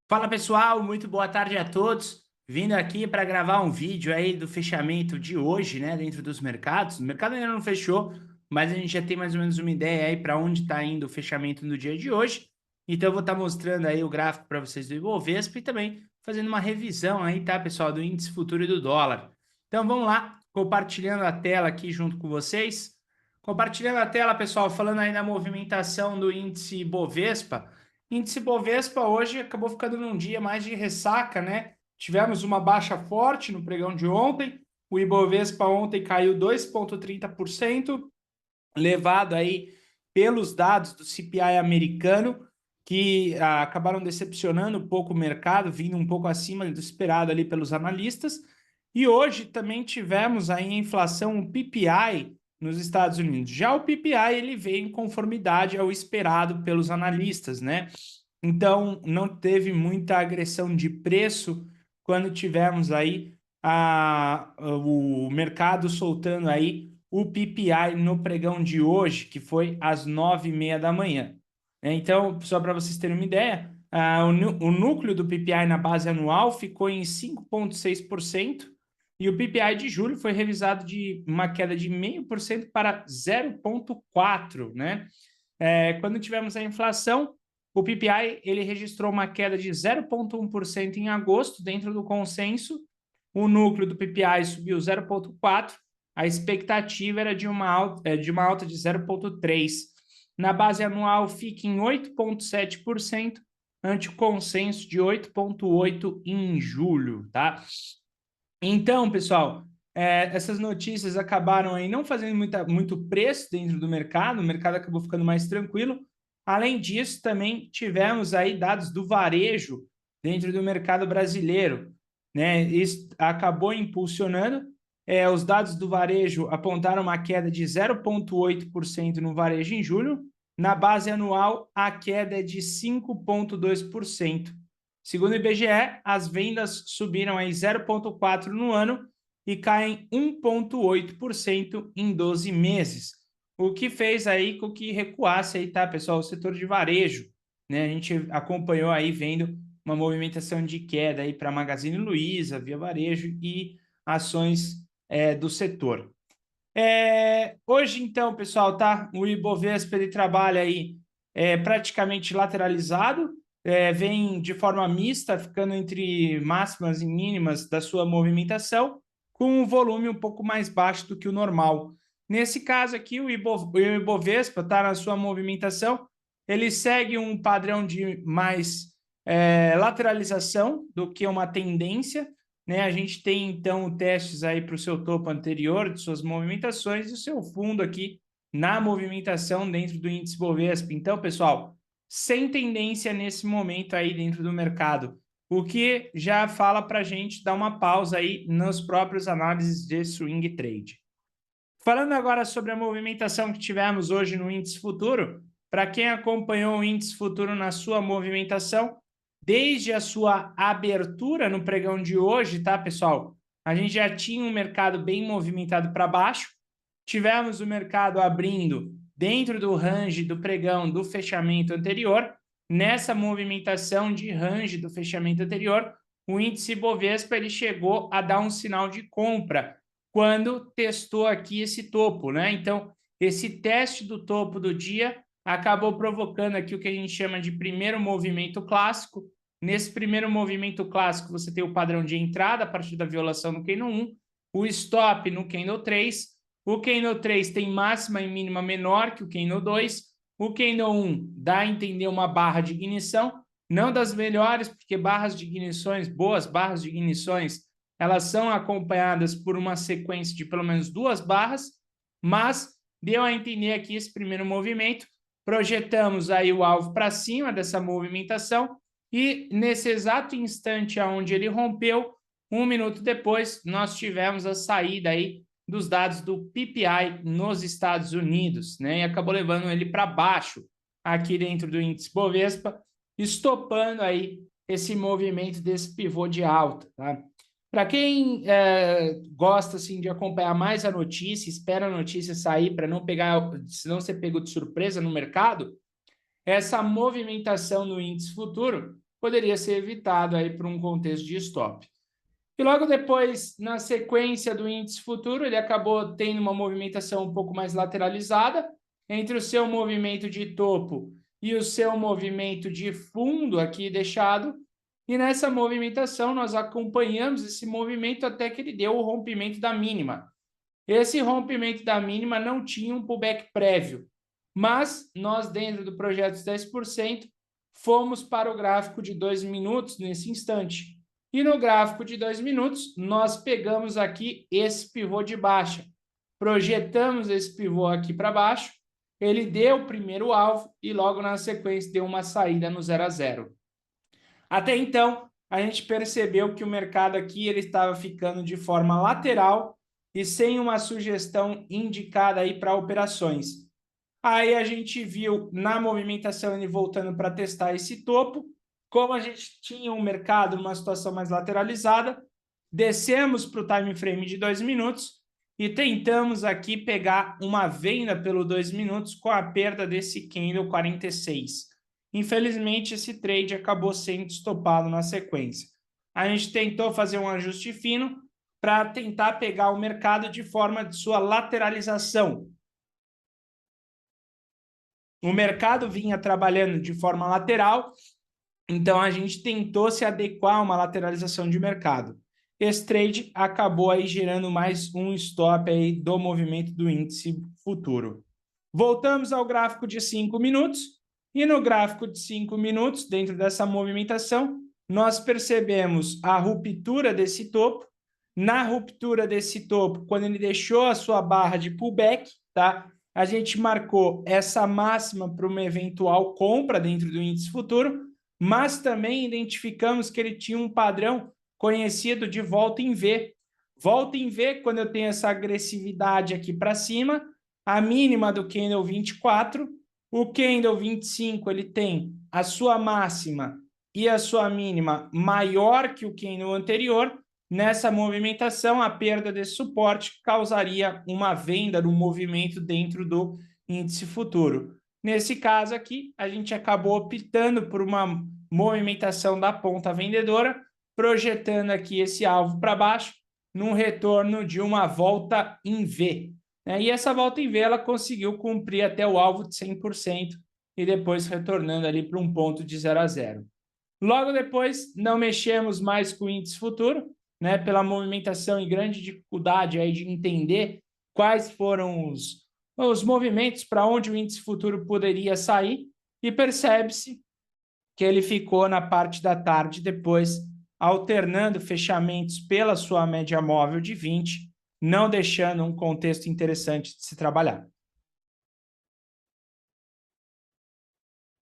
Fala pessoal, muito boa tarde a todos. Vindo aqui para gravar um vídeo aí do fechamento de hoje, né, dentro dos mercados. O mercado ainda não fechou, mas a gente já tem mais ou menos uma ideia aí para onde está indo o fechamento no dia de hoje. Então eu vou estar mostrando aí o gráfico para vocês do Ibovespa e também fazendo uma revisão aí, tá, pessoal, do índice futuro e do dólar. Então vamos lá, compartilhando a tela aqui junto com vocês. Compartilhando a tela, pessoal, falando aí da movimentação do índice Ibovespa. Índice Bovespa hoje acabou ficando num dia mais de ressaca, né? Tivemos uma baixa forte no pregão de ontem. O Ibovespa ontem caiu 2,30%, levado aí pelos dados do CPI americano, que acabaram decepcionando um pouco o mercado, vindo um pouco acima do esperado ali pelos analistas. E hoje também tivemos aí a inflação, o PPI, nos Estados Unidos. Já o PPI ele veio em conformidade ao esperado pelos analistas, né? Então não teve muita agressão de preço quando tivemos aí o mercado soltando aí o PPI no pregão de hoje, que foi às 9h30 da manhã. Então, só para vocês terem uma ideia, o núcleo do PPI na base anual ficou em 5,6%, e o PPI de julho foi revisado de uma queda de 0,5% para 0,4%, né? Quando tivemos a inflação, o PPI ele registrou uma queda de 0,1% em agosto, dentro do consenso. O núcleo do PPI subiu 0,4%, a expectativa era de uma alta de 0,3%. Na base anual fica em 8,7%, ante o consenso de 8,8% em julho, tá? Então, pessoal, essas notícias acabaram aí não fazendo muito preço dentro do mercado, o mercado acabou ficando mais tranquilo. Além disso, também tivemos aí dados do varejo dentro do mercado brasileiro, né? Isso acabou impulsionando. Os dados do varejo apontaram uma queda de 0,8% no varejo em julho. Na base anual, a queda é de 5,2%. Segundo o IBGE, as vendas subiram aí 0,4% no ano e caem 1,8% em 12 meses. O que fez aí com que recuasse aí, tá, pessoal, o setor de varejo, né? A gente acompanhou aí vendo uma movimentação de queda aí para Magazine Luiza, Via Varejo e ações do setor. Hoje, então, pessoal, tá? O Ibovespa ele trabalha aí praticamente lateralizado, vem de forma mista, ficando entre máximas e mínimas da sua movimentação, com um volume um pouco mais baixo do que o normal. Nesse caso aqui, o Ibovespa está na sua movimentação, ele segue um padrão de mais lateralização do que uma tendência, né? A gente tem, então, testes aí para o seu topo anterior, de suas movimentações, e o seu fundo aqui na movimentação dentro do índice Bovespa. Então, pessoal, sem tendência nesse momento aí dentro do mercado, o que já fala para a gente dar uma pausa aí nas próprias análises de swing trade. Falando agora sobre a movimentação que tivemos hoje no índice futuro, para quem acompanhou o índice futuro na sua movimentação, desde a sua abertura no pregão de hoje, tá, pessoal? A gente já tinha um mercado bem movimentado para baixo, tivemos o mercado abrindo dentro do range do pregão do fechamento anterior. Nessa movimentação de range do fechamento anterior, o índice Bovespa ele chegou a dar um sinal de compra quando testou aqui esse topo, né? Então, esse teste do topo do dia acabou provocando aqui o que a gente chama de primeiro movimento clássico. Nesse primeiro movimento clássico, você tem o padrão de entrada a partir da violação no candle 1, o stop no candle 3, o candle 3 tem máxima e mínima menor que o candle 2, o candle 1 dá a entender uma barra de ignição, não das melhores, porque barras de ignições, boas barras de ignições, elas são acompanhadas por uma sequência de pelo menos duas barras, mas deu a entender aqui esse primeiro movimento, projetamos aí o alvo para cima dessa movimentação e nesse exato instante onde ele rompeu, um minuto depois, nós tivemos a saída aí dos dados do PPI nos Estados Unidos, né? E acabou levando ele para baixo aqui dentro do índice Bovespa, estopando aí esse movimento desse pivô de alta, tá? Para quem gosta assim de acompanhar mais a notícia, espera a notícia sair para não pegar, se não ser pego de surpresa no mercado, essa movimentação no índice futuro poderia ser evitado aí por um contexto de stop. E logo depois, na sequência do índice futuro, ele acabou tendo uma movimentação um pouco mais lateralizada entre o seu movimento de topo e o seu movimento de fundo aqui deixado. E nessa movimentação, nós acompanhamos esse movimento até que ele deu o rompimento da mínima. Esse rompimento da mínima não tinha um pullback prévio, mas nós, dentro do projeto 10%, fomos para o gráfico de 2 minutos nesse instante. E no gráfico de 2 minutos, nós pegamos aqui esse pivô de baixa. Projetamos esse pivô aqui para baixo, ele deu o primeiro alvo e logo na sequência deu uma saída no 0 a 0. Até então, a gente percebeu que o mercado aqui ele estava ficando de forma lateral e sem uma sugestão indicada aí para operações. Aí a gente viu na movimentação ele voltando para testar esse topo. Como a gente tinha um mercado numa situação mais lateralizada, descemos para o time frame de 2 minutos e tentamos aqui pegar uma venda pelo 2 minutos com a perda desse candle 46. Infelizmente, esse trade acabou sendo estopado na sequência. A gente tentou fazer um ajuste fino para tentar pegar o mercado de forma de sua lateralização. O mercado vinha trabalhando de forma lateral, então a gente tentou se adequar a uma lateralização de mercado. Esse trade acabou aí gerando mais um stop aí do movimento do índice futuro. Voltamos ao gráfico de 5 minutos e no gráfico de 5 minutos, dentro dessa movimentação, nós percebemos a ruptura desse topo. Na ruptura desse topo, quando ele deixou a sua barra de pullback, tá? A gente marcou essa máxima para uma eventual compra dentro do índice futuro, mas também identificamos que ele tinha um padrão conhecido de volta em V. Volta em V, quando eu tenho essa agressividade aqui para cima, a mínima do candle 24, o candle 25 ele tem a sua máxima e a sua mínima maior que o candle anterior. Nessa movimentação, a perda desse suporte causaria uma venda no movimento dentro do índice futuro. Nesse caso aqui, a gente acabou optando por uma movimentação da ponta vendedora, projetando aqui esse alvo para baixo, num retorno de uma volta em V. E essa volta em V, ela conseguiu cumprir até o alvo de 100% e depois retornando ali para um ponto de 0 a 0. Logo depois, não mexemos mais com o índice futuro, pela movimentação e grande dificuldade aí de entender quais foram os movimentos para onde o índice futuro poderia sair, e percebe-se que ele ficou na parte da tarde depois, alternando fechamentos pela sua média móvel de 20, não deixando um contexto interessante de se trabalhar.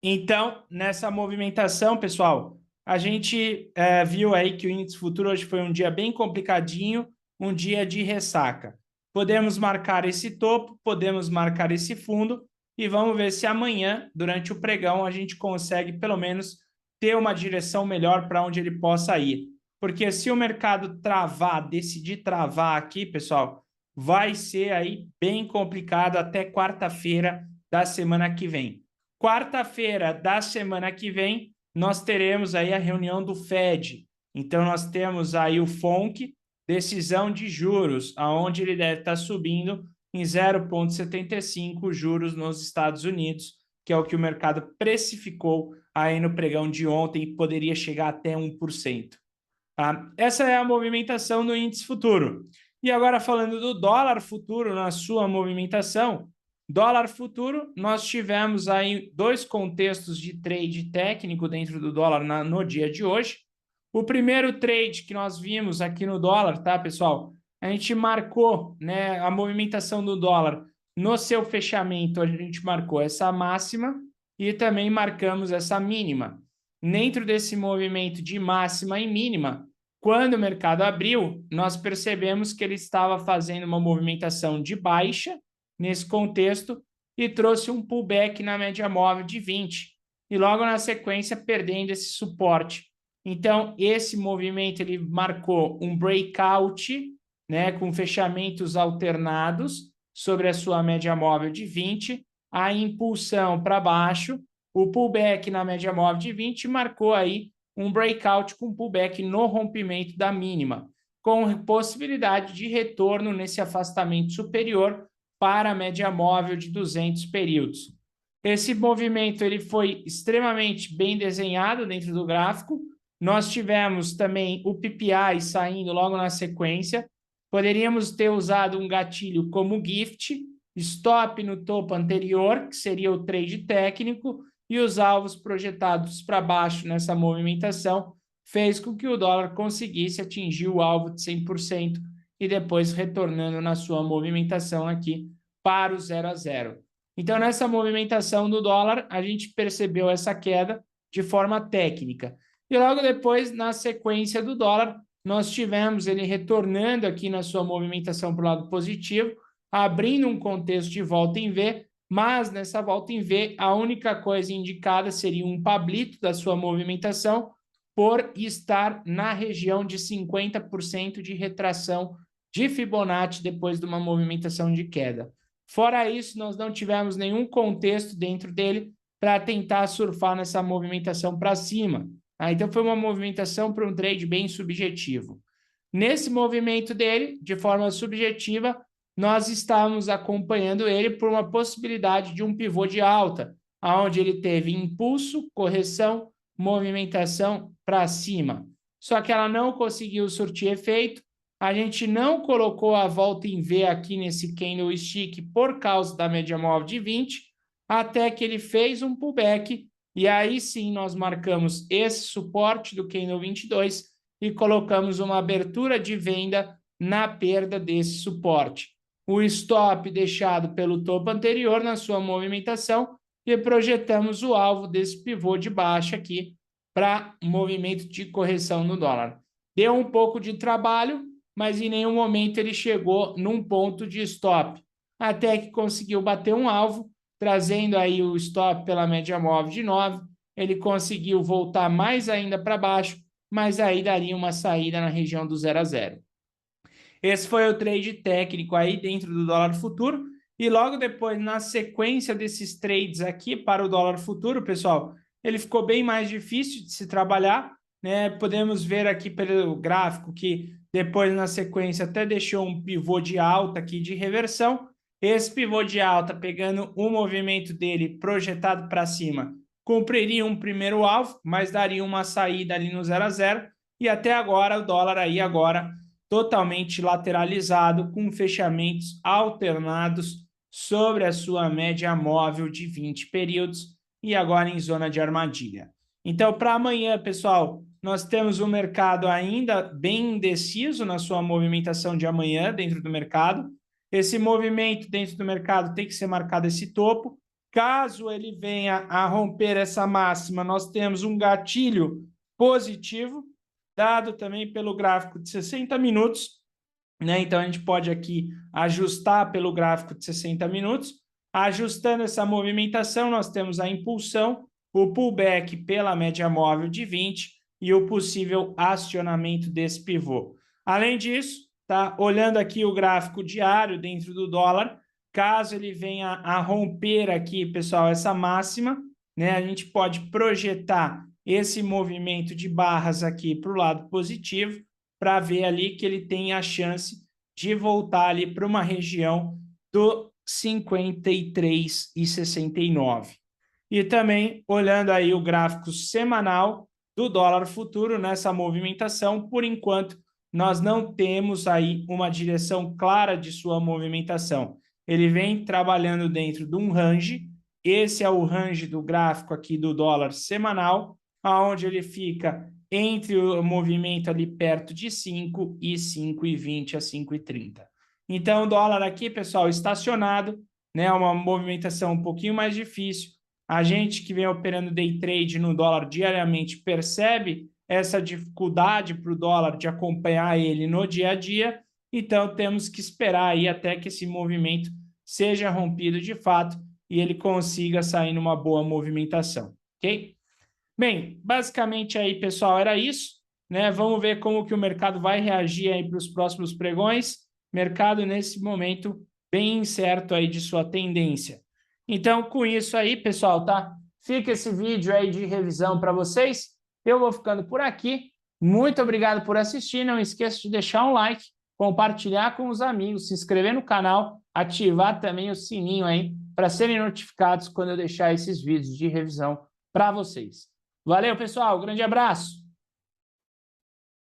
Então, nessa movimentação, pessoal, a gente viu aí que o índice futuro hoje foi um dia bem complicadinho, um dia de ressaca. Podemos marcar esse topo, podemos marcar esse fundo e vamos ver se amanhã, durante o pregão, a gente consegue pelo menos ter uma direção melhor para onde ele possa ir. Porque se o mercado travar, decidir travar aqui, pessoal, vai ser aí bem complicado até quarta-feira da semana que vem. Quarta-feira da semana que vem, nós teremos aí a reunião do Fed. Então, nós temos aí o FONC, decisão de juros, aonde ele deve estar subindo em 0,75 juros nos Estados Unidos, que é o que o mercado precificou aí no pregão de ontem, e poderia chegar até 1%. Tá? Essa é a movimentação do índice futuro. E agora, falando do dólar futuro na sua movimentação, dólar futuro, nós tivemos aí 2 contextos de trade técnico dentro do dólar no dia de hoje. O primeiro trade que nós vimos aqui no dólar, tá, pessoal? A gente marcou, a movimentação do dólar no seu fechamento, a gente marcou essa máxima e também marcamos essa mínima. Dentro desse movimento de máxima e mínima, quando o mercado abriu, nós percebemos que ele estava fazendo uma movimentação de baixa nesse contexto e trouxe um pullback na média móvel de 20 e logo na sequência perdendo esse suporte. Então, esse movimento ele marcou um breakout, com fechamentos alternados sobre a sua média móvel de 20, a impulsão para baixo, o pullback na média móvel de 20 marcou aí um breakout com pullback no rompimento da mínima, com possibilidade de retorno nesse afastamento superior para a média móvel de 200 períodos. Esse movimento ele foi extremamente bem desenhado dentro do gráfico. Nós tivemos também o PPI saindo logo na sequência. Poderíamos ter usado um gatilho como GIFT, stop no topo anterior, que seria o trade técnico, e os alvos projetados para baixo nessa movimentação fez com que o dólar conseguisse atingir o alvo de 100% e depois retornando na sua movimentação aqui para o 0 a 0. Então, nessa movimentação do dólar, a gente percebeu essa queda de forma técnica. E logo depois, na sequência do dólar, nós tivemos ele retornando aqui na sua movimentação para o lado positivo, abrindo um contexto de volta em V, mas nessa volta em V, a única coisa indicada seria um pablito da sua movimentação por estar na região de 50% de retração de Fibonacci depois de uma movimentação de queda. Fora isso, nós não tivemos nenhum contexto dentro dele para tentar surfar nessa movimentação para cima. Então, foi uma movimentação para um trade bem subjetivo. Nesse movimento dele, de forma subjetiva, nós estávamos acompanhando ele por uma possibilidade de um pivô de alta, onde ele teve impulso, correção, movimentação para cima. Só que ela não conseguiu surtir efeito. A gente não colocou a volta em V aqui nesse candlestick por causa da média móvel de 20, até que ele fez um pullback, e aí sim nós marcamos esse suporte do candle 22 e colocamos uma abertura de venda na perda desse suporte. O stop deixado pelo topo anterior na sua movimentação e projetamos o alvo desse pivô de baixa aqui para movimento de correção no dólar. Deu um pouco de trabalho, mas em nenhum momento ele chegou num ponto de stop, até que conseguiu bater um alvo, trazendo aí o stop pela média móvel de 9, ele conseguiu voltar mais ainda para baixo, mas aí daria uma saída na região do 0 a 0. Esse foi o trade técnico aí dentro do dólar futuro, e logo depois, na sequência desses trades aqui para o dólar futuro, pessoal, ele ficou bem mais difícil de se trabalhar, né? Podemos ver aqui pelo gráfico que depois, na sequência, até deixou um pivô de alta aqui de reversão. Esse pivô de alta, pegando o movimento dele projetado para cima, cumpriria um primeiro alvo, mas daria uma saída ali no 0 a 0. E até agora, o dólar aí agora totalmente lateralizado, com fechamentos alternados sobre a sua média móvel de 20 períodos e agora em zona de armadilha. Então, para amanhã, pessoal, nós temos um mercado ainda bem indeciso na sua movimentação de amanhã dentro do mercado. Esse movimento dentro do mercado tem que ser marcado esse topo. Caso ele venha a romper essa máxima, nós temos um gatilho positivo, dado também pelo gráfico de 60 minutos, né? Então, a gente pode aqui ajustar pelo gráfico de 60 minutos. Ajustando essa movimentação, nós temos a impulsão, o pullback pela média móvel de 20 e o possível acionamento desse pivô. Além disso, tá olhando aqui o gráfico diário dentro do dólar, caso ele venha a romper aqui, pessoal, essa máxima, né? A gente pode projetar esse movimento de barras aqui para o lado positivo, para ver ali que ele tem a chance de voltar ali para uma região do 53,69. E também olhando aí o gráfico semanal do dólar futuro nessa movimentação, por enquanto nós não temos aí uma direção clara de sua movimentação. Ele vem trabalhando dentro de um range, esse é o range do gráfico aqui do dólar semanal, onde ele fica entre o movimento ali perto de 5 e 5,20 a 5,30. Então, o dólar aqui, pessoal, estacionado, né? Uma movimentação um pouquinho mais difícil. A gente que vem operando day trade no dólar diariamente percebe essa dificuldade para o dólar de acompanhar ele no dia a dia. Então, temos que esperar aí até que esse movimento seja rompido de fato e ele consiga sair numa boa movimentação, ok? Bem, basicamente aí, pessoal, era isso, né? Vamos ver como que o mercado vai reagir aí para os próximos pregões. Mercado, nesse momento, bem incerto aí de sua tendência. Então, com isso aí, pessoal, tá? Fica esse vídeo aí de revisão para vocês. Eu vou ficando por aqui. Muito obrigado por assistir. Não esqueça de deixar um like, compartilhar com os amigos, se inscrever no canal, ativar também o sininho aí para serem notificados quando eu deixar esses vídeos de revisão para vocês. Valeu, pessoal. Grande abraço.